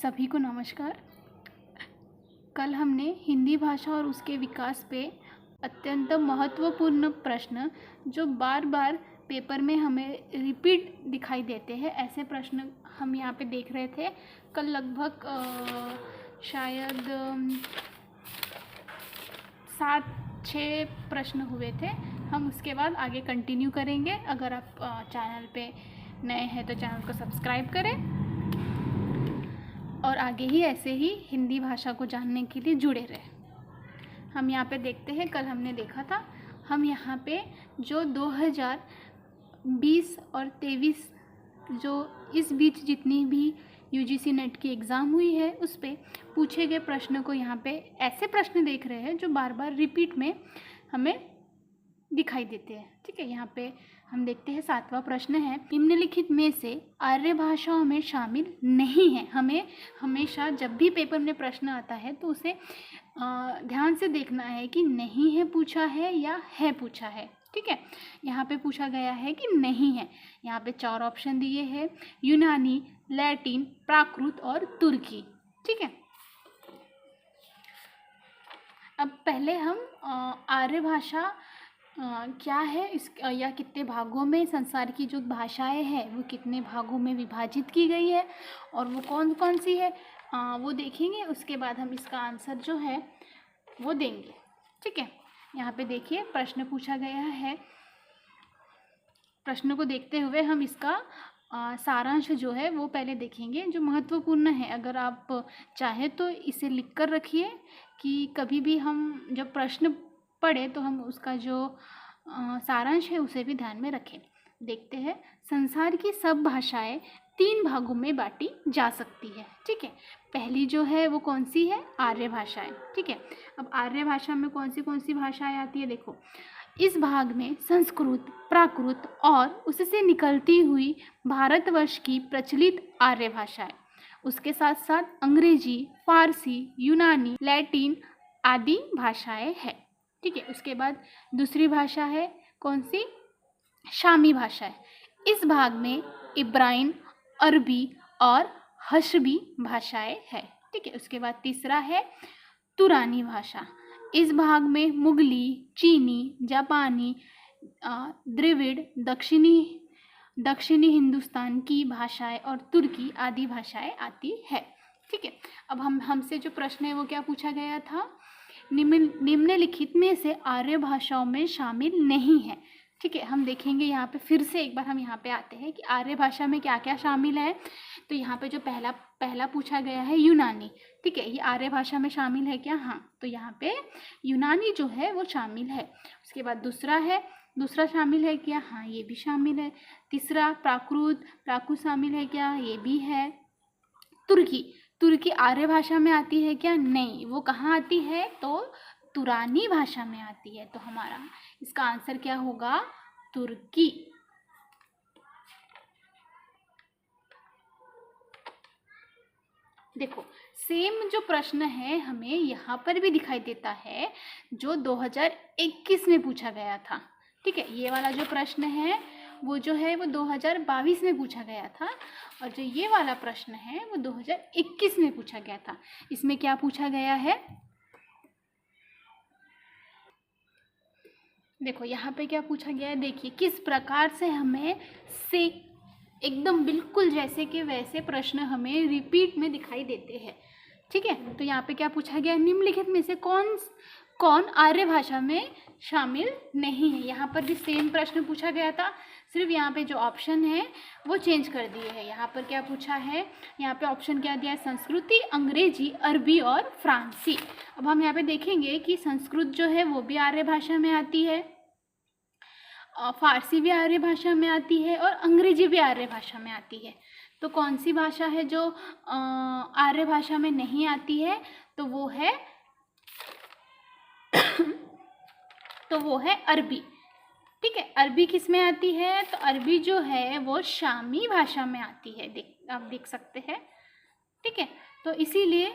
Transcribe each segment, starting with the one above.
सभी को नमस्कार। कल हमने हिंदी भाषा और उसके विकास पे अत्यंत महत्वपूर्ण प्रश्न जो बार बार पेपर में हमें रिपीट दिखाई देते हैं, ऐसे प्रश्न हम यहाँ पे देख रहे थे। कल लगभग शायद 7-6 प्रश्न हुए थे। हम उसके बाद आगे कंटिन्यू करेंगे। अगर आप चैनल पे नए हैं तो चैनल को सब्सक्राइब करें और आगे ही ऐसे ही हिंदी भाषा को जानने के लिए जुड़े रहें। हम यहाँ पे देखते हैं, कल हमने देखा था, हम यहाँ पे जो 2020 और 23 जो इस बीच जितनी भी यूजीसी नेट की एग्ज़ाम हुई है उस पे पूछे गए प्रश्न को यहाँ पे ऐसे प्रश्न देख रहे हैं जो बार बार रिपीट में हमें दिखाई देते हैं। ठीक है, यहाँ पे हम देखते हैं 7वां प्रश्न है, निम्नलिखित में से आर्य भाषाओं में शामिल नहीं है। हमें हमेशा जब भी पेपर में प्रश्न आता है तो उसे ध्यान से देखना है कि नहीं है पूछा है या है पूछा है। ठीक है, यहाँ पे पूछा गया है कि नहीं है। यहाँ पे 4 ऑप्शन दिए हैं, यूनानी, लैटिन, प्राकृत और तुर्की। ठीक है, अब पहले हम आर्य भाषा क्या है इस या कितने भागों में संसार की जो भाषाएं हैं वो कितने भागों में विभाजित की गई है और वो कौन कौन सी है वो देखेंगे। उसके बाद हम इसका आंसर जो है वो देंगे। ठीक है, यहाँ पे देखिए प्रश्न पूछा गया है। प्रश्न को देखते हुए हम इसका सारांश जो है वो पहले देखेंगे जो महत्वपूर्ण है। अगर आप चाहे तो इसे लिख कर रखिए कि कभी भी हम जब प्रश्न पढ़े तो हम उसका जो सारांश है उसे भी ध्यान में रखें। देखते हैं, संसार की सब भाषाएं 3 भागों में बांटी जा सकती है। ठीक है, पहली जो है वो कौन सी है? आर्य भाषाएं। ठीक है, अब आर्य भाषा में कौन सी भाषाएं आती है? देखो, इस भाग में संस्कृत, प्राकृत और उससे निकलती हुई भारतवर्ष की प्रचलित आर्य भाषाएं, उसके साथ साथ अंग्रेजी, फारसी, यूनानी, लैटिन आदि भाषाएं हैं। ठीक है, उसके बाद दूसरी भाषा है कौन सी? शामी भाषा है। इस भाग में इब्राइन, अरबी और हशबी भाषाएं हैं। ठीक है, उसके बाद तीसरा है तुरानी भाषा। इस भाग में मुगली, चीनी, जापानी, द्रविड़, दक्षिणी हिंदुस्तान की भाषाएं और तुर्की आदि भाषाएं आती है। ठीक है, अब हमसे जो प्रश्न है वो क्या पूछा गया था? निम्नलिखित में से आर्य भाषाओं में शामिल नहीं है। ठीक है, हम देखेंगे यहाँ पे फिर से एक बार हम यहाँ पे आते हैं कि आर्य भाषा में क्या क्या शामिल है। तो यहाँ पे जो पहला पूछा गया है यूनानी। ठीक है, ये आर्य भाषा में शामिल है क्या? हाँ, तो यहाँ पे यूनानी जो है वो शामिल है। उसके बाद दूसरा शामिल है क्या? हाँ, ये भी शामिल है। तीसरा प्राकृत शामिल है क्या? ये भी है। तुर्की आर्य भाषा में आती है क्या? नहीं, वो कहाँ आती है? तो तुरानी भाषा में आती है। तो हमारा इसका आंसर क्या होगा? तुर्की। देखो, सेम जो प्रश्न है हमें यहाँ पर भी दिखाई देता है जो 2021 में पूछा गया था। ठीक है, ये वाला जो प्रश्न है वो जो है वो 2022 में पूछा गया था और जो ये वाला प्रश्न है वो 2021 में पूछा गया था। इसमें क्या पूछा गया है? देखो यहाँ पे क्या पूछा गया है, देखिए किस प्रकार से हमें से एकदम बिल्कुल जैसे कि वैसे प्रश्न हमें रिपीट में दिखाई देते हैं। ठीक है, तो यहाँ पे क्या पूछा गया? निम्नलिखित में से कौन आर्य भाषा में शामिल नहीं है। यहाँ पर भी सेम प्रश्न पूछा गया था, सिर्फ यहाँ पे जो ऑप्शन है वो चेंज कर दिए हैं। यहाँ पर क्या पूछा है? यहाँ पे ऑप्शन क्या दिया है? संस्कृति, अंग्रेजी, अरबी और फ्रांसी। अब हम यहाँ पे देखेंगे कि संस्कृत जो है वो भी आर्य भाषा में आती है, फारसी भी आर्य भाषा में आती है और अंग्रेजी भी आर्य भाषा में आती है। तो कौन सी भाषा है जो आर्य भाषा में नहीं आती है? तो वो है अरबी। ठीक है, अरबी किस में आती है? तो अरबी जो है वो शामी भाषा में आती है। आप देख सकते हैं। ठीक है, तो इसीलिए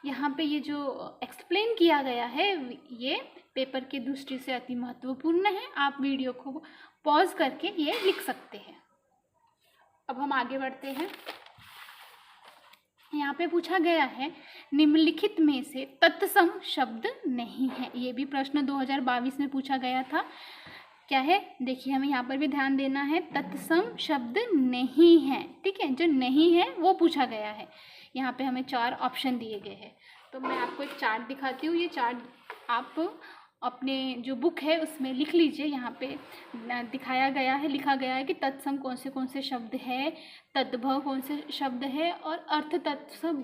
यहाँ पे ये जो एक्सप्लेन किया गया है ये पेपर की दृष्टि से अति महत्वपूर्ण है। आप वीडियो को पॉज करके ये लिख सकते हैं। अब हम आगे बढ़ते हैं। यहाँ पे पूछा गया है निम्नलिखित में से तत्सम शब्द नहीं है। ये भी प्रश्न 2022 में पूछा गया था। क्या है, देखिए हमें यहाँ पर भी ध्यान देना है, तत्सम शब्द नहीं है। ठीक है, जो नहीं है वो पूछा गया है। यहाँ पे हमें 4 ऑप्शन दिए गए हैं। तो मैं आपको एक चार्ट दिखाती हूँ। ये चार्ट आप अपने जो बुक है उसमें लिख लीजिए। यहाँ पे दिखाया गया है, लिखा गया है कि तत्सम कौन से शब्द है, तद्भव कौन से शब्द है और अर्थ तत्सम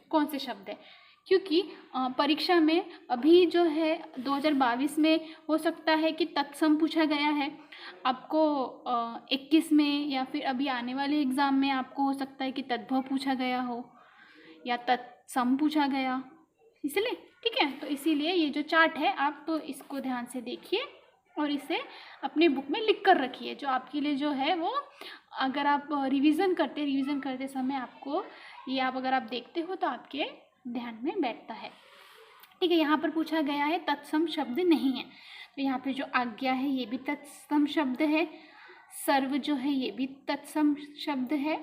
कौन से शब्द है। क्योंकि परीक्षा में अभी जो है 2022 में हो सकता है कि तत्सम पूछा गया है, आपको 21 में या फिर अभी आने वाले एग्ज़ाम में आपको हो सकता है कि तद्भव पूछा गया हो या तत्सम पूछा गया, इसलिए। ठीक है, तो इसीलिए ये जो चार्ट है आप इसको ध्यान से देखिए और इसे अपने बुक में लिख कर रखिए, जो आपके लिए जो है वो अगर आप रिवीजन करते समय आपको ये आप अगर आप देखते हो तो आपके ध्यान में बैठता है। ठीक है, यहाँ पर पूछा गया है तत्सम शब्द नहीं है, तो यहाँ पे जो आज्ञा है ये भी तत्सम शब्द है, सर्व जो है ये भी तत्सम शब्द है,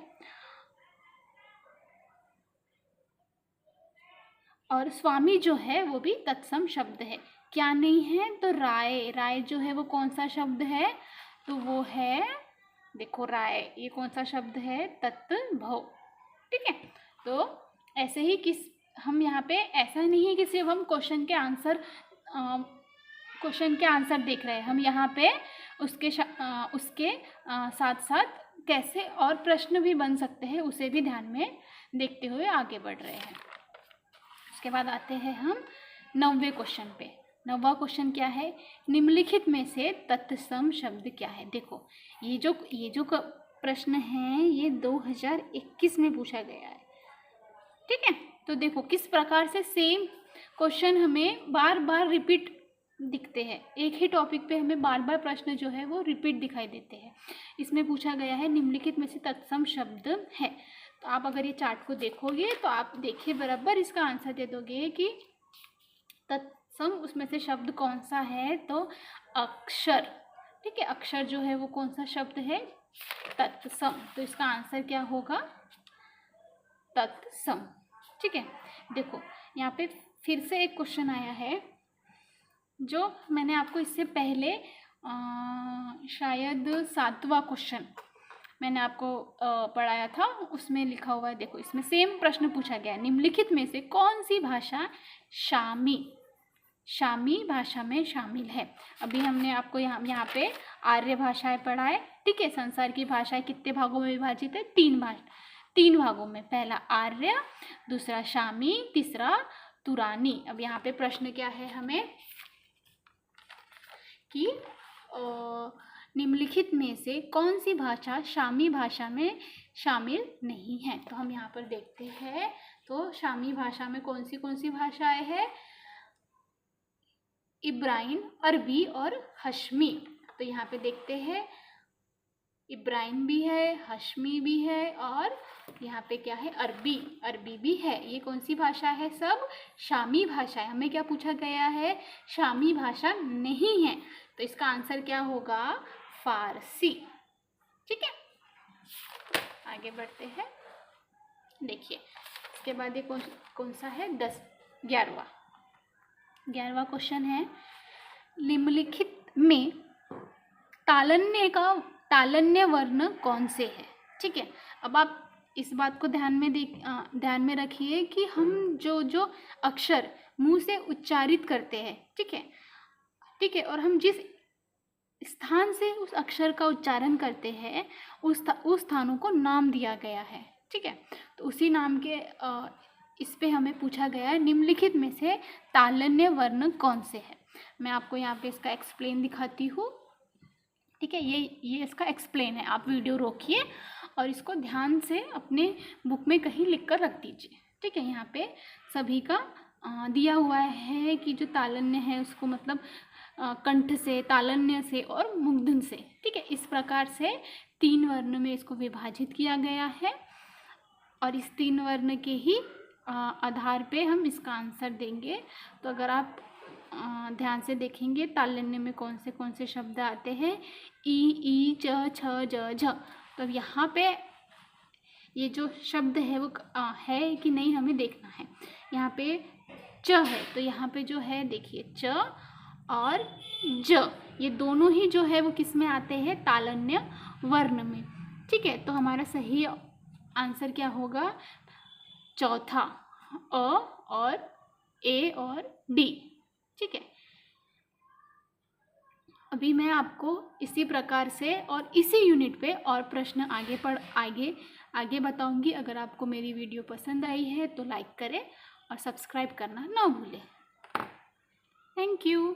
और स्वामी जो है वो भी तत्सम शब्द है। क्या नहीं है, तो राय जो है वो कौन सा शब्द है, तो वो है, देखो राय ये कौन सा शब्द है, तत्भव। ठीक है, तो ऐसे ही हम यहाँ पे ऐसा नहीं है कि सिर्फ हम क्वेश्चन के आंसर देख रहे हैं, हम यहाँ पे उसके साथ साथ कैसे और प्रश्न भी बन सकते हैं उसे भी ध्यान में देखते हुए आगे बढ़ रहे हैं। उसके बाद आते हैं हम 9वें क्वेश्चन पे। 9वां क्वेश्चन क्या है, निम्नलिखित में से तत्सम शब्द क्या है। देखो ये जो प्रश्न है ये 2021 में पूछा गया है। ठीक है, तो देखो किस प्रकार से सेम क्वेश्चन हमें बार बार रिपीट दिखते हैं, एक ही टॉपिक पे हमें बार बार प्रश्न जो है वो रिपीट दिखाई देते हैं। इसमें पूछा गया है निम्नलिखित में से तत्सम शब्द है। तो आप अगर ये चार्ट को देखोगे तो आप देखिए बराबर इसका आंसर दे दोगे कि तत्सम उसमें से शब्द कौन सा है, तो अक्षर। ठीक है, अक्षर जो है वो कौन सा शब्द है, तत्सम। तो इसका आंसर क्या होगा, तत्सम। ठीक है, देखो यहाँ पे फिर से एक क्वेश्चन आया है जो मैंने आपको इससे पहले शायद 7वां क्वेश्चन मैंने आपको पढ़ाया था, उसमें लिखा हुआ है। देखो इसमें सेम प्रश्न पूछा गया है, निम्नलिखित में से कौन सी भाषा शामी भाषा में शामिल है। अभी हमने आपको यहाँ पे आर्य भाषाएं पढ़ा है। ठीक है, संसार की भाषाएं कितने भागों में विभाजित है, 3 भागों में। पहला आर्य, दूसरा शामी, तीसरा तुरानी। अब यहाँ पे प्रश्न क्या है हमें कि निम्नलिखित में से कौन सी भाषा शामी भाषा में शामिल नहीं है। तो हम यहाँ पर देखते हैं, तो शामी भाषा में कौन सी भाषाएं हैं, इब्राइन, अरबी और हश्मी। तो यहाँ पे देखते हैं इब्राइन भी है, हश्मी भी है और यहाँ पे क्या है, अरबी भी है। ये कौन सी भाषा है, सब शामी भाषा है। हमें क्या पूछा गया है, शामी भाषा नहीं है, तो इसका आंसर क्या होगा, फारसी। ठीक है, आगे बढ़ते हैं। देखिए इसके बाद ये कौन सा है, 11वां क्वेश्चन है, निम्नलिखित में तालन्य वर्ण कौन से है। ठीक है, अब आप इस बात को ध्यान में रखिए कि हम जो अक्षर मुंह से उच्चारित करते हैं, ठीक है, और हम जिस स्थान से उस अक्षर का उच्चारण करते हैं उस स्थानों को नाम दिया गया है। ठीक है, तो उसी नाम के इस पे हमें पूछा गया है निम्नलिखित में से तालन्य वर्ण कौन से है। मैं आपको यहाँ पे इसका एक्सप्लेन दिखाती हूँ। ठीक है, ये इसका एक्सप्लेन है। आप वीडियो रोकिए और इसको ध्यान से अपने बुक में कहीं लिख कर रख दीजिए। ठीक है, यहाँ पे सभी का दिया हुआ है कि जो तालन्य है उसको मतलब कंठ से, तालन्य से और मूर्धन से। ठीक है, इस प्रकार से 3 वर्ण में इसको विभाजित किया गया है और इस 3 वर्ण के ही आधार पे हम इसका आंसर देंगे। तो अगर आप ध्यान से देखेंगे तालन्य में कौन से शब्द आते हैं, ई, च, छ, ज, झ। तो यहाँ पे ये जो शब्द है वो है कि नहीं हमें देखना है। यहाँ पे च है तो यहाँ पे जो है देखिए च और ज, ये दोनों ही जो है वो किस में आते हैं, तालन्य वर्ण में। ठीक है, तो हमारा सही आंसर क्या होगा, चौथा, अ और ए और डी। ठीक है, अभी मैं आपको इसी प्रकार से और इसी यूनिट पे और प्रश्न आगे बताऊंगी। अगर आपको मेरी वीडियो पसंद आई है तो लाइक करें और सब्सक्राइब करना ना भूलें। Thank you.